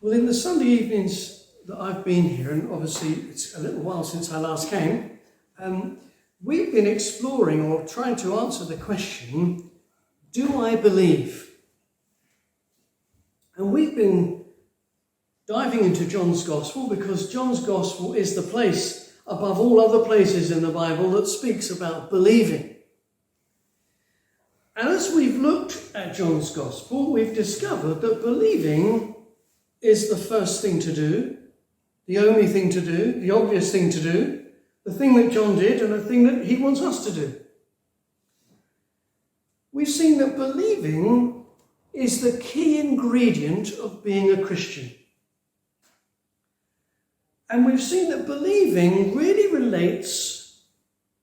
Well, in the Sunday evenings that I've been here, and obviously it's a little while since I last came, we've been exploring or trying to answer the question, do I believe? And we've been diving into John's Gospel because John's Gospel is the place above all other places in the Bible that speaks about believing. And as we've looked at John's Gospel, we've discovered that believing is the first thing to do, the only thing to do, the obvious thing to do, the thing that John did and the thing that he wants us to do. We've seen that believing is the key ingredient of being a Christian. And we've seen that believing really relates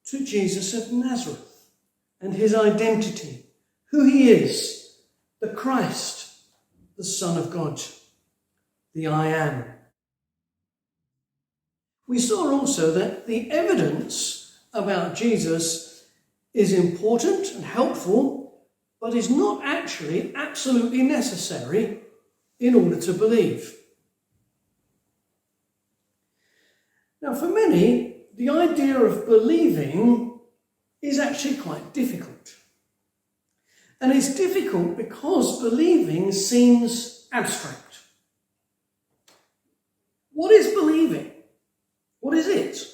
to Jesus of Nazareth and his identity, who he is, the Christ, the Son of God, the I Am. We saw also that the evidence about Jesus is important and helpful, but is not actually absolutely necessary in order to believe. Now, for many, the idea of believing is actually quite difficult. And it's difficult because believing seems abstract. What is believing? What is it?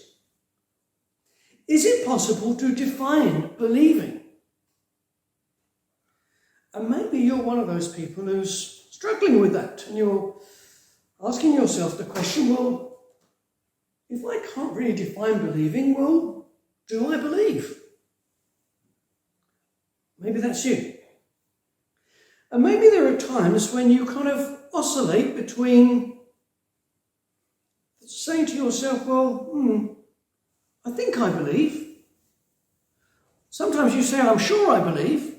Is it possible to define believing? And maybe you're one of those people who's struggling with that, and you're asking yourself the question, well, if I can't really define believing, well, do I believe? Maybe that's you. And maybe there are times when you kind of oscillate between saying to yourself, well, I think I believe. Sometimes you say, I'm sure I believe.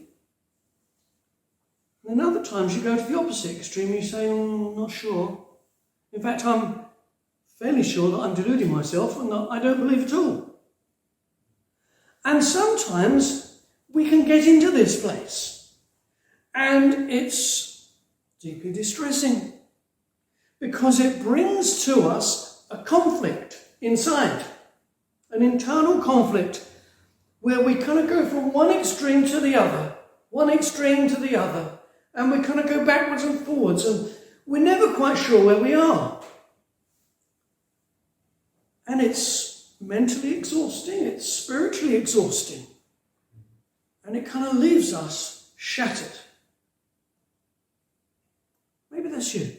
And then other times you go to the opposite extreme and you say, I'm not sure. In fact, I'm fairly sure that I'm deluding myself and that I don't believe at all. And sometimes we can get into this place and it's deeply distressing because it brings to us a conflict inside, an internal conflict where we kind of go from one extreme to the other, and we kind of go backwards and forwards, and we're never quite sure where we are. And it's mentally exhausting, it's spiritually exhausting, and it kind of leaves us shattered. Maybe that's you.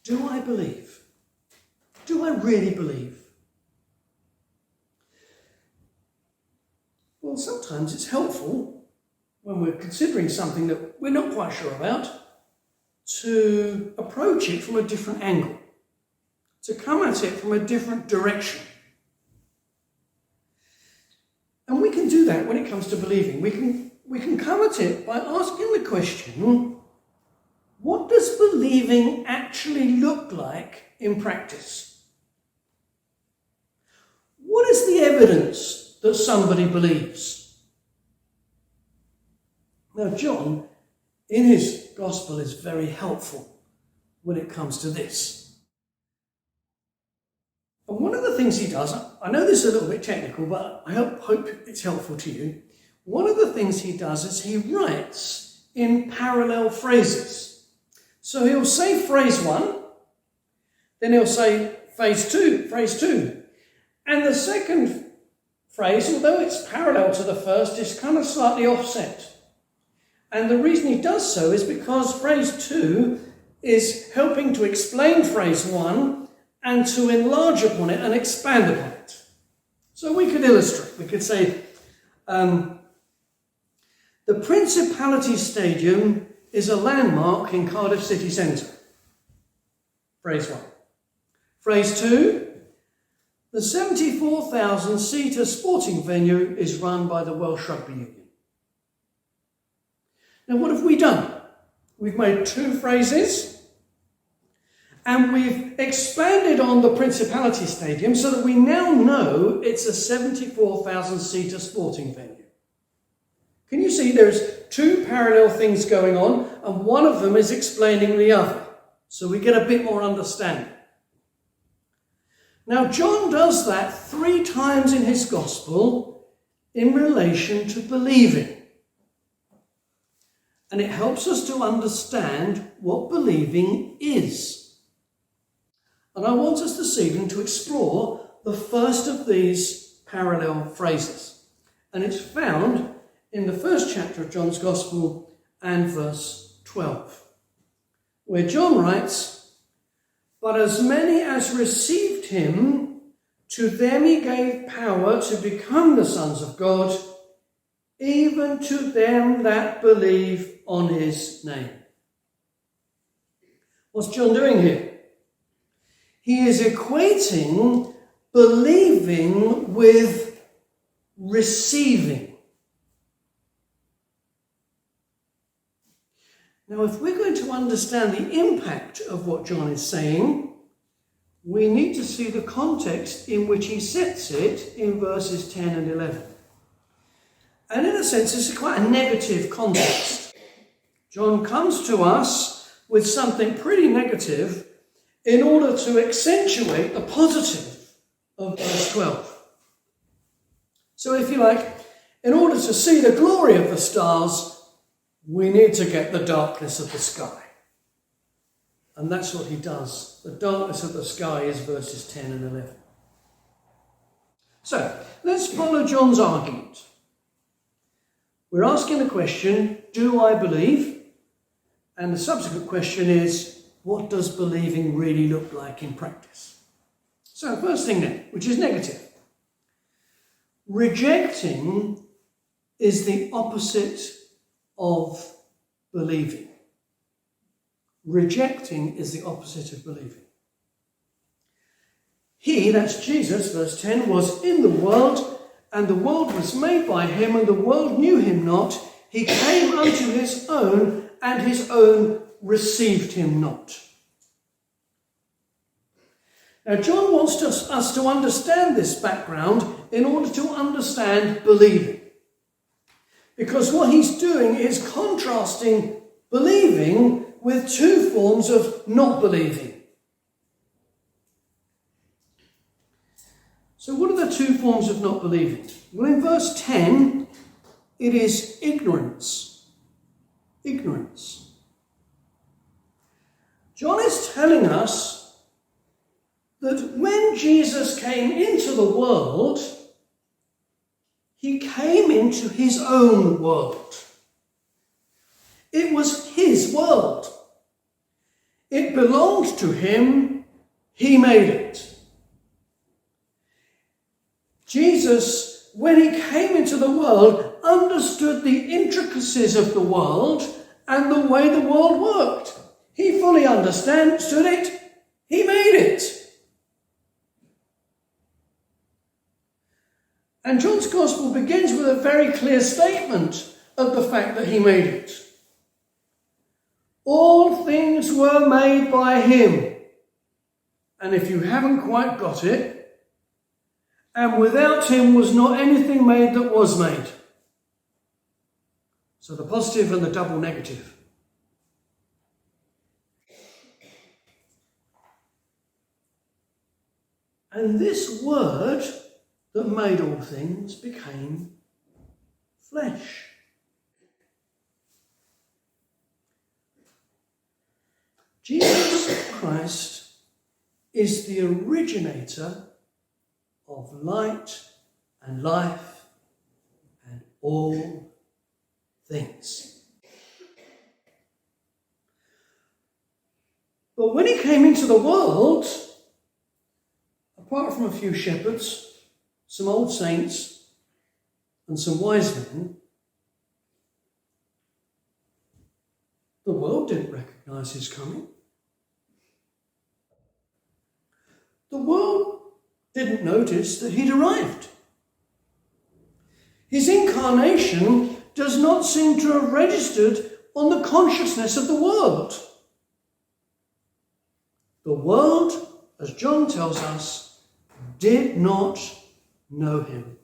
Do I believe? Do I really believe? Well, sometimes it's helpful when we're considering something that we're not quite sure about to approach it from a different angle, to come at it from a different direction. And we can do that when it comes to believing. We can come at it by asking the question, what does believing actually look like in practice? What is the evidence that somebody believes? Now, John, in his gospel, is very helpful when it comes to this. And one of the things he does, I know this is a little bit technical, but I hope it's helpful to you. One of the things he does is he writes in parallel phrases. So he'll say phrase 1, then he'll say phrase 2. And the second phrase, although it's parallel to the first, is kind of slightly offset. And the reason he does so is because phrase 2 is helping to explain phrase 1 and to enlarge upon it and expand upon it. So we could illustrate. We could say, the Principality Stadium is a landmark in Cardiff city centre. Phrase 1. Phrase 2, the 74,000-seater sporting venue is run by the Welsh Rugby Union. Now, what have we done? We've made 2 phrases and we've expanded on the Principality Stadium so that we now know it's a 74,000-seater sporting venue. Can you see there's two parallel things going on, and one of them is explaining the other? So we get a bit more understanding. Now, John does that 3 times in his gospel in relation to believing. And it helps us to understand what believing is. And I want us this evening to explore the first of these parallel phrases. And it's found in the first chapter of John's Gospel and verse 12, where John writes, "But as many as received him, to them he gave power to become the sons of God, even to them that believe on his name." What's John doing here? He is equating believing with receiving. Now, if we're going to understand the impact of what John is saying, we need to see the context in which he sets it in verses 10 and 11. And in a sense, this is quite a negative context. John comes to us with something pretty negative in order to accentuate the positive of verse 12. So if you like, in order to see the glory of the stars, we need to get the darkness of the sky. And that's what he does. The darkness of the sky is verses 10 and 11. So, let's follow John's argument. We're asking the question, do I believe? And the subsequent question is, what does believing really look like in practice? So, first thing then, which is negative. Rejecting is the opposite of believing. Rejecting is the opposite of believing. He, that's Jesus, verse 10, was in the world, and the world was made by him, and the world knew him not. He came unto his own, and his own received him not. Now, John wants us to understand this background in order to understand believing. Because what he's doing is contrasting believing with 2 forms of not believing. So what are the 2 forms of not believing? Well, in verse 10, it is ignorance. Ignorance. John is telling us that when Jesus came into the world, he came into his own world. It was his world. It belonged to him. He made it. Jesus, when he came into the world, understood the intricacies of the world and the way the world worked. He fully understood it. He made it. And John's Gospel begins with a very clear statement of the fact that he made it. All things were made by him. And if you haven't quite got it, and without him was not anything made that was made. So the positive and the double negative. And this word that made all things became flesh. Jesus Christ is the originator of light and life and all things. But when he came into the world, apart from a few shepherds, some old saints, and some wise men, the world didn't recognize his coming. The world didn't notice that he'd arrived. His incarnation does not seem to have registered on the consciousness of the world. The world, as John tells us, did not know him.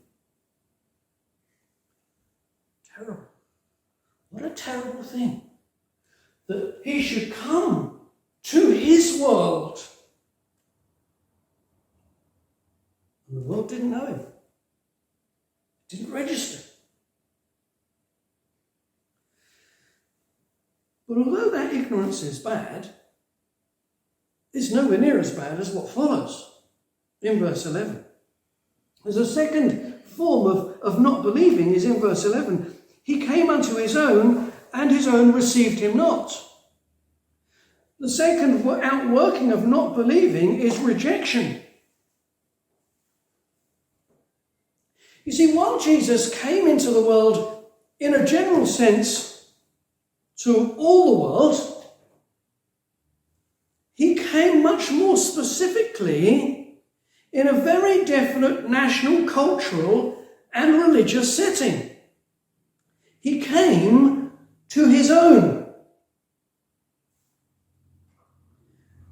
Terrible. What a terrible thing that he should come to his world. And the world didn't know him. It didn't register. But although that ignorance is bad, it's nowhere near as bad as what follows in verse 11. There's a second form of not believing is in verse 11. He came unto his own, and his own received him not. The second outworking of not believing is rejection. You see, while Jesus came into the world in a general sense to all the world, he came much more specifically in a very definite national, cultural and religious setting. He came to his own.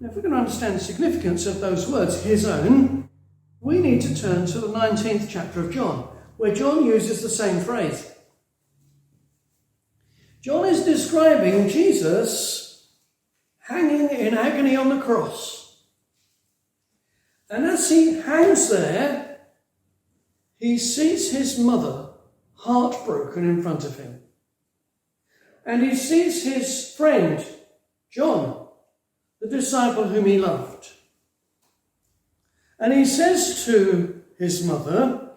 Now, if we're going to understand the significance of those words, his own, we need to turn to the 19th chapter of John, where John uses the same phrase. John is describing Jesus hanging in agony on the cross. And as he hangs there, he sees his mother heartbroken in front of him. And he sees his friend, John, the disciple whom he loved. And he says to his mother,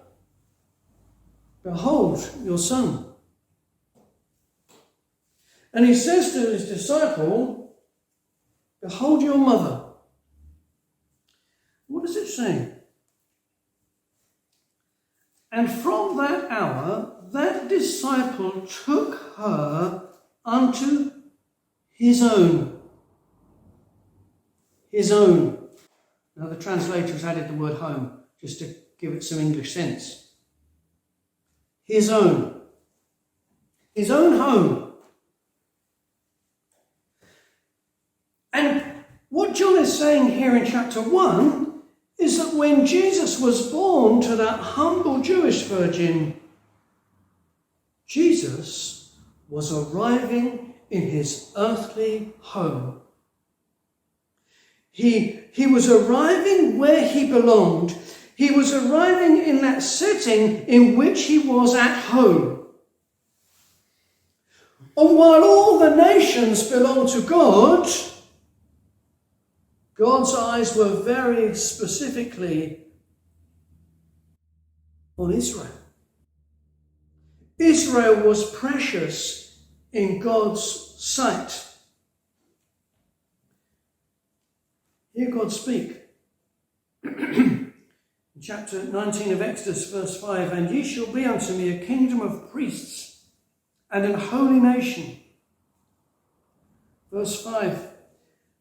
"Behold your son." And he says to his disciple, "Behold your mother." What does it say? And from that hour, that disciple took her unto his own. His own. Now the translator has added the word home, just to give it some English sense. His own. His own home. And what John is saying here in chapter 1 is that when Jesus was born to that humble Jewish virgin, Jesus was arriving in his earthly home. He was arriving where he belonged. He was arriving in that setting in which he was at home. And while all the nations belong to God, God's eyes were very specifically on Israel. Israel was precious in God's sight. Hear God speak. Chapter 19 of Exodus, verse 5, "And ye shall be unto me a kingdom of priests and an holy nation." Verse 5,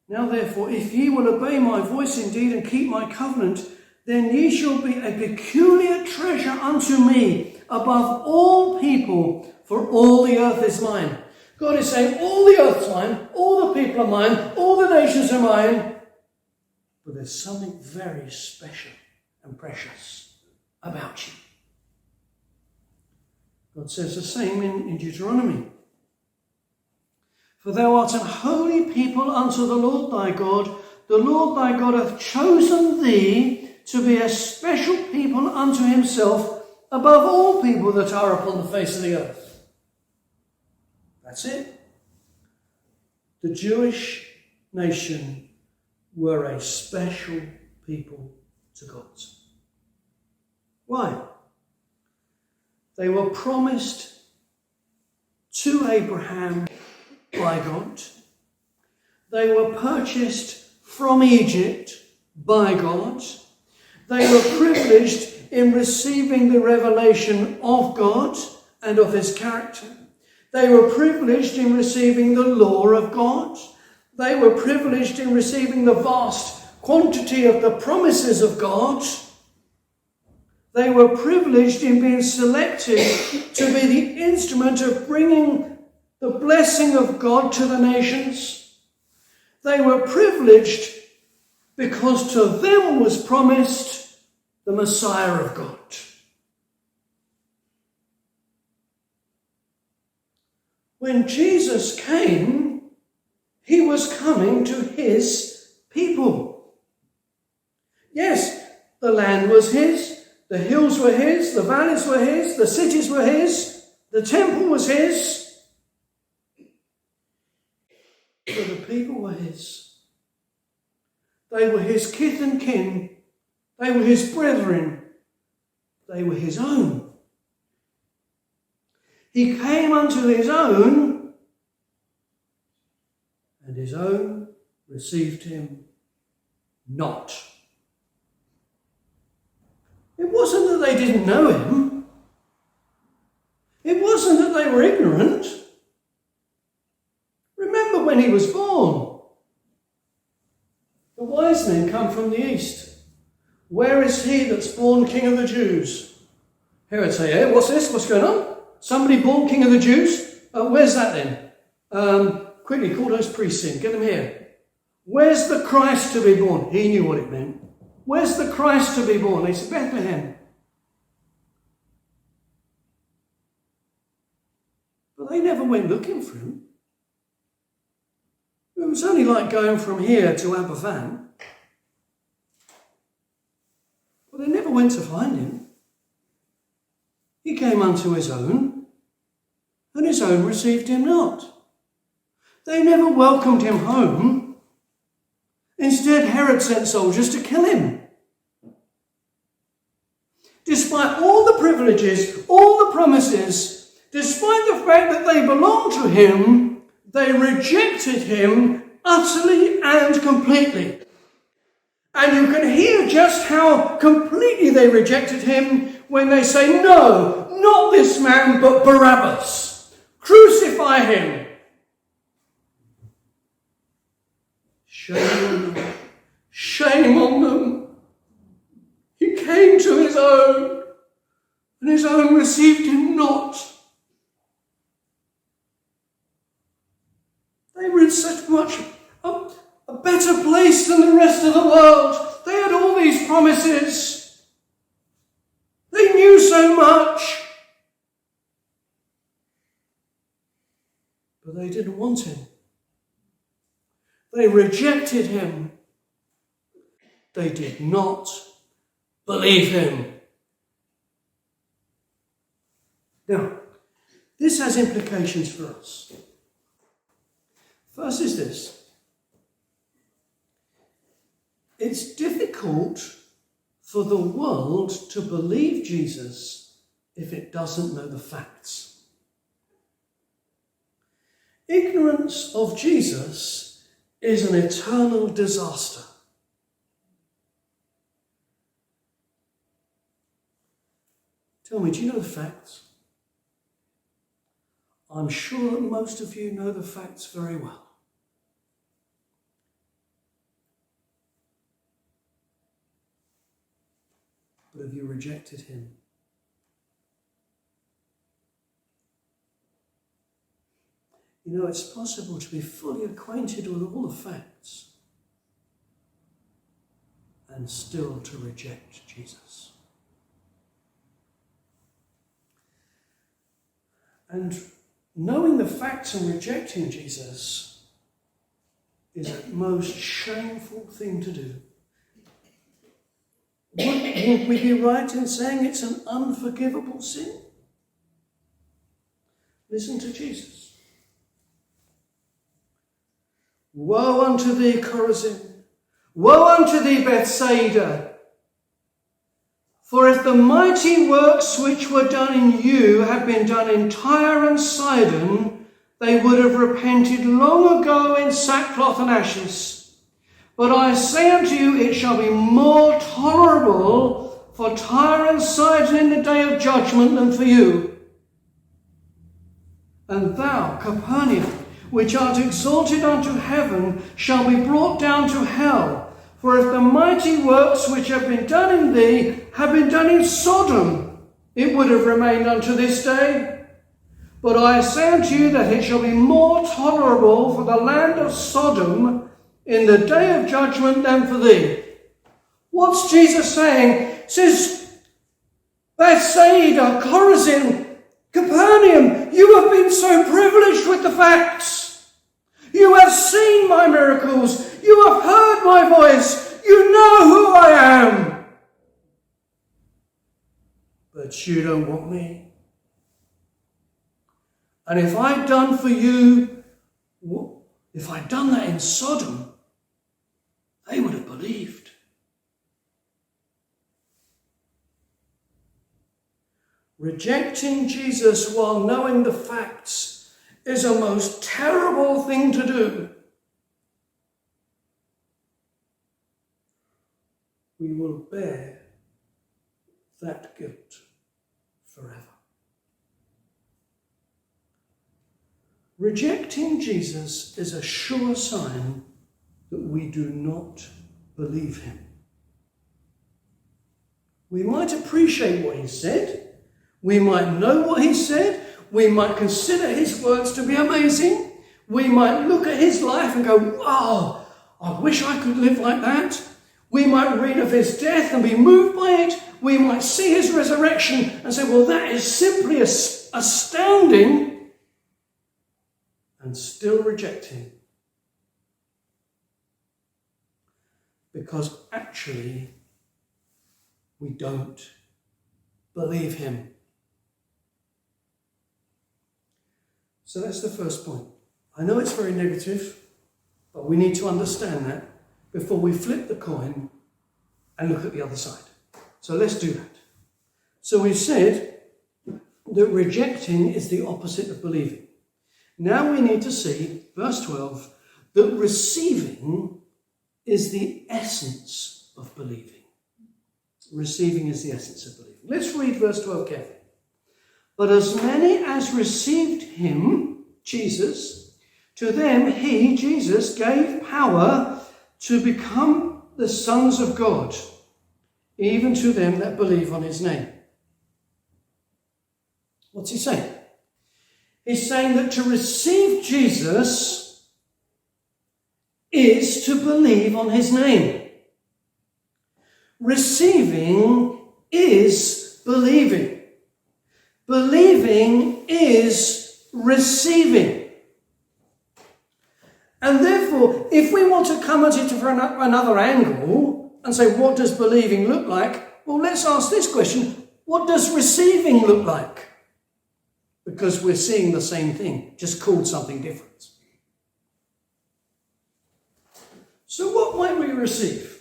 "Now therefore, if ye will obey my voice indeed and keep my covenant, then ye shall be a peculiar treasure unto me above all people, for all the earth is mine." God is saying, all the earth's mine, all the people are mine, all the nations are mine. But there's something very special and precious about you. God says the same in Deuteronomy. "For thou art an holy people unto the Lord thy God. The Lord thy God hath chosen thee to be a special people unto himself above all people that are upon the face of the earth." That's it. The Jewish nation were a special people to God. Why? They were promised to Abraham by God. They were purchased from Egypt by God. They were privileged in receiving the revelation of God and of his character. They were privileged in receiving the law of God. They were privileged in receiving the vast quantity of the promises of God. They were privileged in being selected to be the instrument of bringing the blessing of God to the nations. They were privileged because to them was promised the Messiah of God. when Jesus came, he was coming to his people. Yes, the land was his, the hills were his, the valleys were his, the cities were his, the temple was his, but the people were his. They were his kith and kin, they were his brethren, they were his own. He came unto his own, and his own received him not. It wasn't that they didn't know him. It wasn't that they were ignorant. Remember when he was born. The wise men come from the east. Where is he that's born King of the Jews? Herod say, hey, what's this? What's going on? Somebody born King of the Jews? Where's that then? Quickly, call those priests in. Get them here. Where's the Christ to be born? He knew what it meant. Where's the Christ to be born? They said, Bethlehem. But they never went looking for him. It was only like going from here to Aberfan. But they never went to find him. He came unto his own, and his own received him not. They never welcomed him home. Instead, Herod sent soldiers to kill him. Despite all the privileges, all the promises, despite the fact that they belonged to him, they rejected him utterly and completely. And you can hear just how completely they rejected him when they say, no, not this man, but Barabbas. Crucify him. Shame on them. Shame on them. He came to his own, and his own received him not. They were in such much a better place than the rest of the world. They had all these promises. They knew so much. But they didn't want him. They rejected him. They did not believe him. Now, this has implications for us. First is this. It's difficult for the world to believe Jesus if it doesn't know the facts. Ignorance of Jesus is an eternal disaster. Tell me, do you know the facts? I'm sure that most of you know the facts very well. But have you rejected him? You know, it's possible to be fully acquainted with all the facts and still to reject Jesus. And knowing the facts and rejecting Jesus is the most shameful thing to do. Would we be right in saying it's an unforgivable sin? Listen to Jesus. Woe unto thee, Chorazin! Woe unto thee, Bethsaida! For if the mighty works which were done in you had been done in Tyre and Sidon, they would have repented long ago in sackcloth and ashes. But I say unto you, it shall be more tolerable for Tyre and Sidon in the day of judgment than for you. And thou, Capernaum, which art exalted unto heaven, shall be brought down to hell. For if the mighty works which have been done in thee had been done in Sodom, it would have remained unto this day. But I say unto you that it shall be more tolerable for the land of Sodom in the day of judgment than for thee. What's Jesus saying? He says, Bethsaida, Chorazin, Capernaum, you have been been so privileged with the facts. You have seen my miracles. You have heard my voice. You know who I am. But you don't want me. And if I'd done for you, if I'd done that in Sodom, they would have believed. Rejecting Jesus while knowing the facts is a most terrible thing to do. We will bear that guilt forever. Rejecting Jesus is a sure sign that we do not believe him. We might appreciate what he said. We might know what he said. We might consider his words to be amazing. We might look at his life and go, wow, I wish I could live like that. We might read of his death and be moved by it. We might see his resurrection and say, well, that is simply astounding, and still reject him. Because actually, we don't believe him. So that's the first point. I know it's very negative, but we need to understand that before we flip the coin and look at the other side. So let's do that. So we've said that rejecting is the opposite of believing. Now we need to see, verse 12, that receiving is the essence of believing. Receiving is the essence of believing. Let's read verse 12 carefully. But as many as received him, Jesus, to them he, Jesus, gave power to become the sons of God, even to them that believe on his name. What's he saying? He's saying that to receive Jesus is to believe on his name. Receiving is believing. Believing is receiving. And therefore, if we want to come at it from another angle and say, what does believing look like? Well, let's ask this question. What does receiving look like? Because we're seeing the same thing, just called something different. So what might we receive?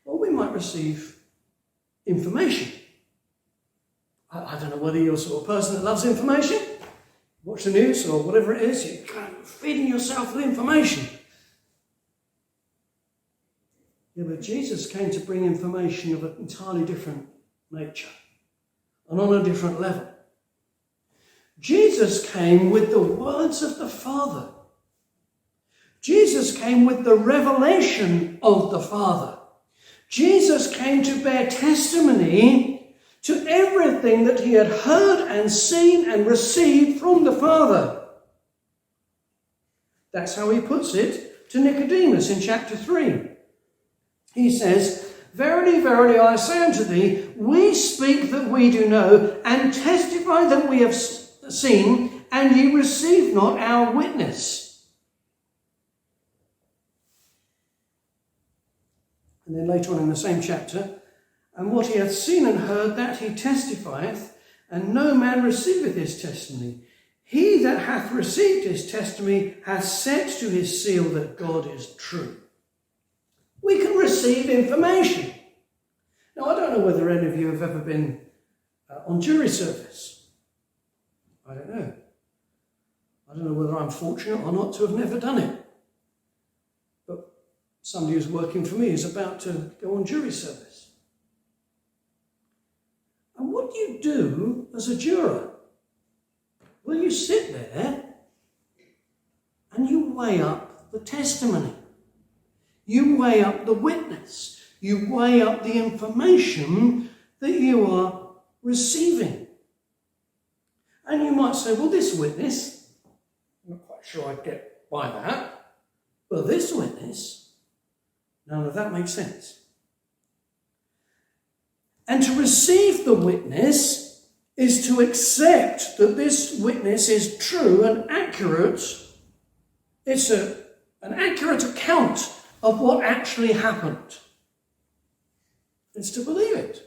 Well, we might receive information. I don't know whether you're the sort of person that loves information. Watch the news or whatever it is, you're kind of feeding yourself with information. Yeah, but Jesus came to bring information of an entirely different nature and on a different level. Jesus came with the words of the Father. Jesus came with the revelation of the Father. Jesus came to bear testimony to everything that he had heard and seen and received from the Father. That's how he puts it to Nicodemus in chapter 3. He says, Verily, verily, I say unto thee, we speak that we do know, and testify that we have seen, and ye receive not our witness. And then later on in the same chapter, and what he hath seen and heard, that he testifieth, and no man receiveth his testimony. He that hath received his testimony hath set to his seal that God is true. We can receive information. Now, I don't know whether any of you have ever been on jury service. I don't know. I don't know whether I'm fortunate or not to have never done it. But somebody who's working for me is about to go on jury service. And what do you do as a juror? Well, you sit there and you weigh up the testimony. You weigh up the witness. You weigh up the information that you are receiving. And you might say, well, this witness, I'm not quite sure I'd get by that, but this witness, none of that makes sense. And to receive the witness is to accept that this witness is true and accurate. It's an accurate account of what actually happened. It's to believe it.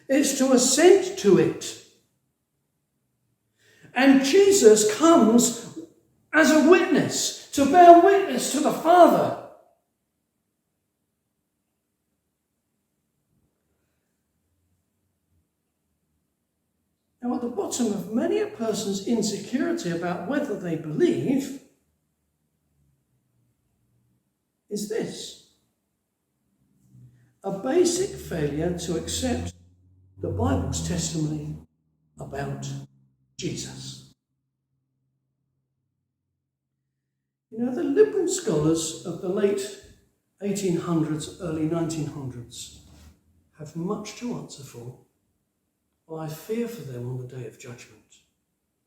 It's to assent to it. And Jesus comes as a witness, to bear witness to the Father. Now, at the bottom of many a person's insecurity about whether they believe is this: a basic failure to accept the Bible's testimony about Jesus. You know, the liberal scholars of the late 1800s, early 1900s have much to answer for. I fear for them on the day of judgment,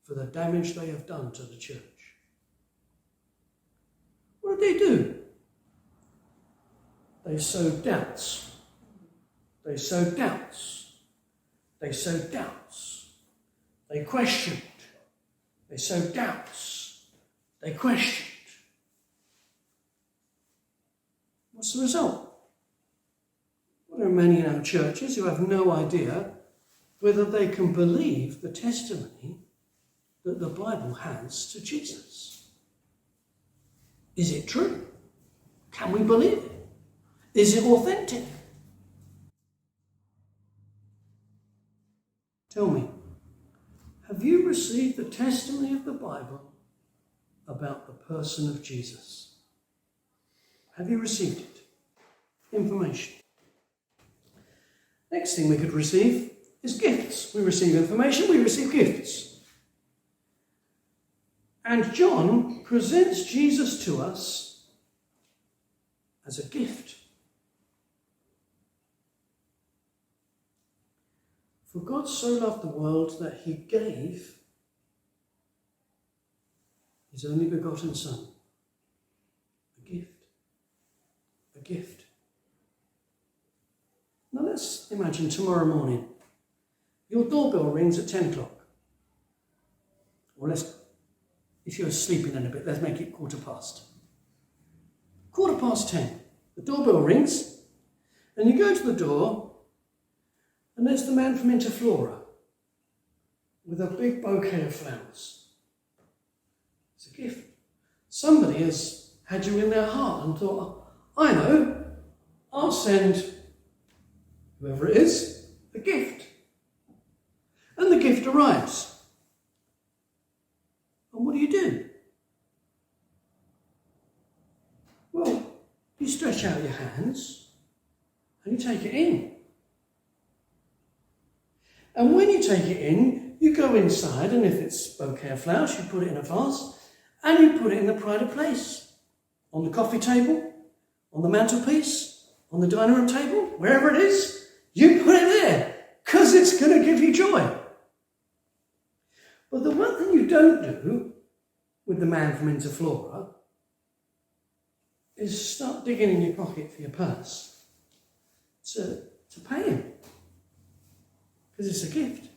for the damage they have done to the church. What did they do? They sowed doubts. They sowed doubts. They sowed doubts. They questioned. They sowed doubts. They questioned. What's the result? Well, there are many in our churches who have no idea whether they can believe the testimony that the Bible has to Jesus. Is it true? Can we believe it? Is it authentic? Tell me, have you received the testimony of the Bible about the person of Jesus? Have you received it? Information. Next thing we could receive is gifts. We receive information, we receive gifts. And John presents Jesus to us as a gift. For God so loved the world that he gave his only begotten Son. A gift. A gift. Now let's imagine tomorrow morning your doorbell rings at 10 o'clock. Or if you're sleeping in a bit, let's make it 10:15. 10:15. The doorbell rings, and you go to the door, and there's the man from Interflora with a big bouquet of flowers. It's a gift. Somebody has had you in their heart and thought, I know, I'll send whoever it is a gift. And the gift arrives. And what do? Well, you stretch out your hands and you take it in. And when you take it in, you go inside, and if it's bouquet of flowers, you put it in a vase and you put it in the pride of place. On the coffee table, on the mantelpiece, on the dining room table, wherever it is, you put it there because it's going to give you joy. But the one thing you don't do with the man from Interflora is start digging in your pocket for your purse to pay him. Because it's a gift.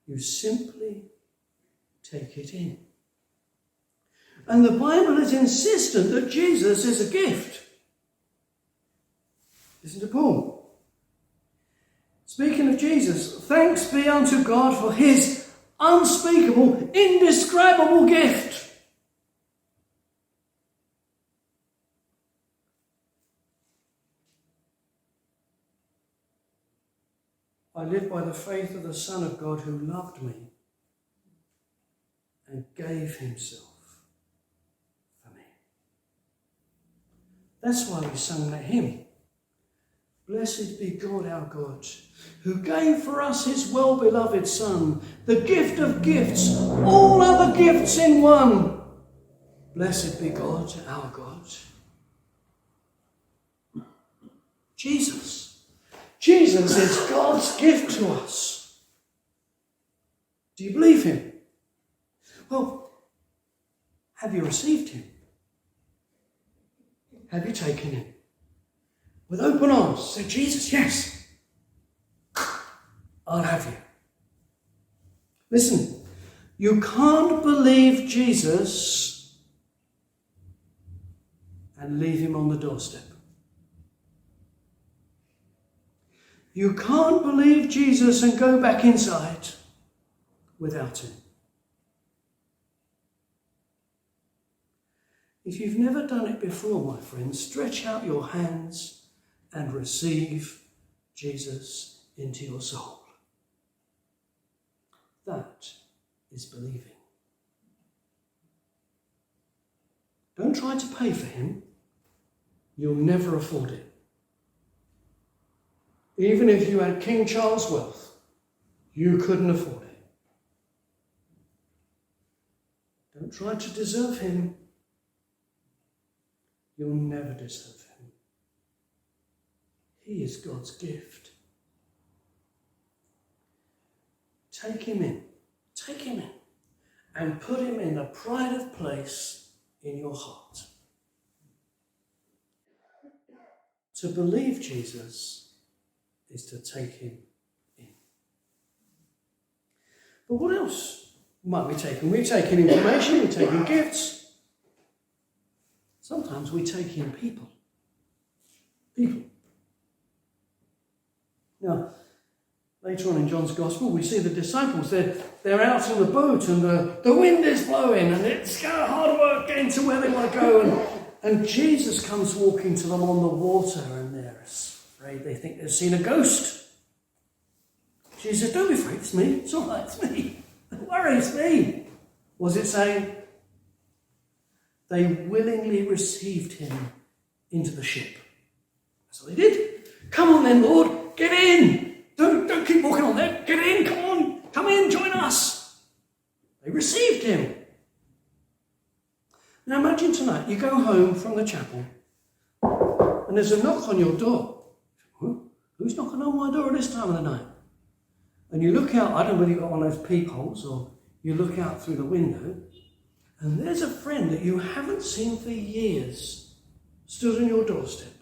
You simply take it in. And the Bible is insistent that Jesus is a gift. Listen to Paul. Speaking of Jesus, thanks be unto God for his unspeakable, indescribable gift. I live by the faith of the Son of God who loved me and gave himself for me. That's why we sung that hymn. Blessed be God our God, who gave for us his well-beloved Son, the gift of gifts, all other gifts in one. Blessed be God our God. Jesus. Jesus is God's gift to us. Do you believe him? Well, have you received him? Have you taken him? With open arms, say, Jesus, yes. I'll have you. Listen, you can't believe Jesus and leave him on the doorstep. You can't believe Jesus and go back inside without him. If you've never done it before, my friends, stretch out your hands and receive Jesus into your soul. That is believing. Don't try to pay for him. You'll never afford it. Even if you had King Charles' wealth, you couldn't afford it. Don't try to deserve him. You'll never deserve him. He is God's gift. Take him in, and put him in the pride of place in your heart. To believe Jesus is to take him in. But what else might we take in? We're taking information, we're taking gifts. Sometimes we take in people. Now, later on in John's Gospel, we see the disciples. They're out on the boat and the wind is blowing and it's kind of hard work getting to where they want to go. And Jesus comes walking to them on the water and they're afraid. They think they've seen a ghost. Jesus says, don't be afraid, it's me. It's all right, it's me. Don't worry, it's me. What's it saying? They willingly received him into the ship. That's what they did. Come on then, Lord, get in. Don't keep walking on there. Get in, come on. Come in, join us. They received him. Now imagine tonight, you go home from the chapel and there's a knock on your door. Who's knocking on my door at this time of the night? And you look out, I don't know whether you've got one of those peepholes or you look out through the window and there's a friend that you haven't seen for years stood on your doorstep.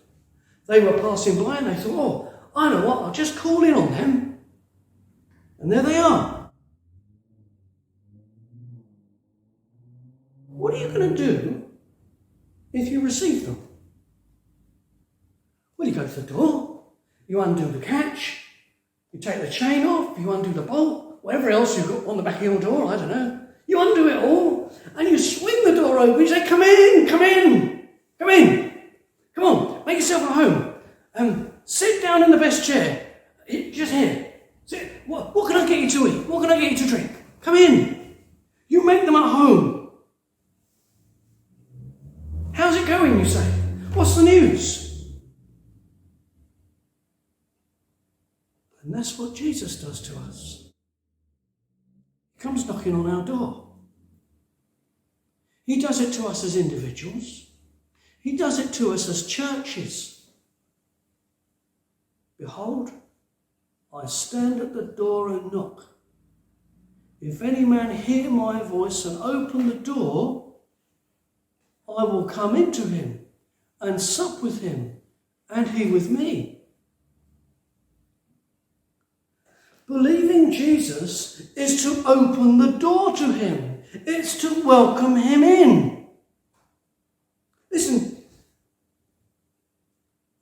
They were passing by and they thought, oh, I know what, I'll just call in on them. And there they are. What are you going to do if you receive them? Well, you go to the door, you undo the catch, you take the chain off, you undo the bolt, whatever else you've got on the back of your door, I don't know. You undo it all, and you swing the door open, you say, come in, come in, come in. Come on, make yourself at home. Sit down in the best chair. Just here. Sit. What can I get you to eat? What can I get you to drink? Come in. You make them at home. How's it going, you say? What's the news? And that's what Jesus does to us. He comes knocking on our door. He does it to us as individuals. He does it to us as churches. Behold, I stand at the door and knock. If any man hear my voice and open the door, I will come into him and sup with him, and he with me. Believing Jesus is to open the door to him. It's to welcome him in. Listen,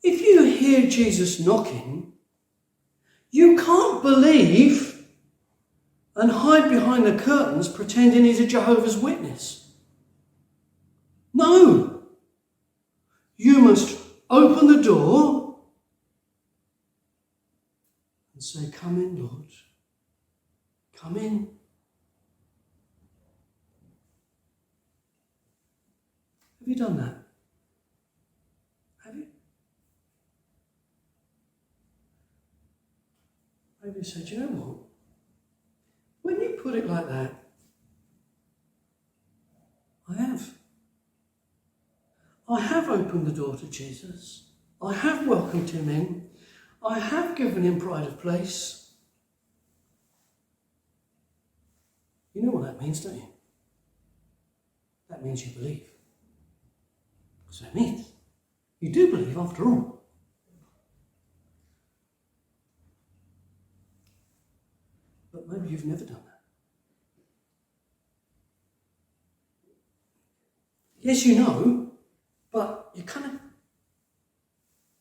if you hear Jesus knocking, you can't believe and hide behind the curtains pretending he's a Jehovah's Witness. No. You must open the door and say, come in, Lord. Come in. Have you done that? Have you? Maybe you said, you know what? When you put it like that, I have opened the door to Jesus. I have welcomed him in. I have given him pride of place. You know what that means, don't you? That means you believe. That's what it means. You do believe after all. you've never done that. Yes, you know, but you kind of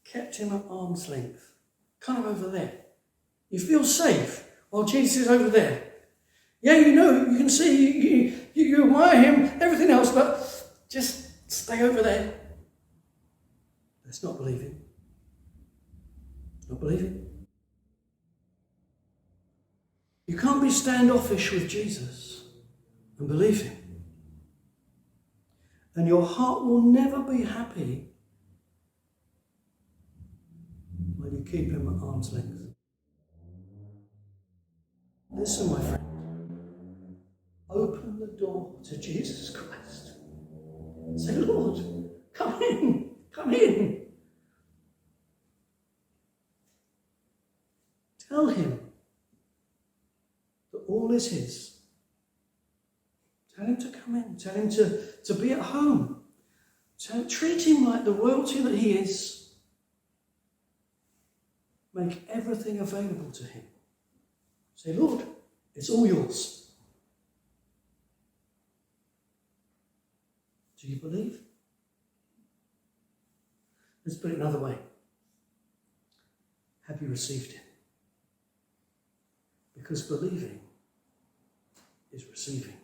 kept him at arm's length, kind of over there. You feel safe while Jesus is over there. Yeah, you know, you can see, you admire him, everything else, but just stay over there. That's not believing. Not believing. You can't be standoffish with Jesus and believe him. And your heart will never be happy when you keep him at arm's length. Listen, my friend. Open the door to Jesus Christ. Say, Lord, come in, come in. Tell him that all is his. Tell him to come in. Tell him to be at home. Treat him like the royalty that he is. Make everything available to him. Say, Lord, it's all yours. Do you believe? Let's put it another way. Have you received him? Because believing is receiving.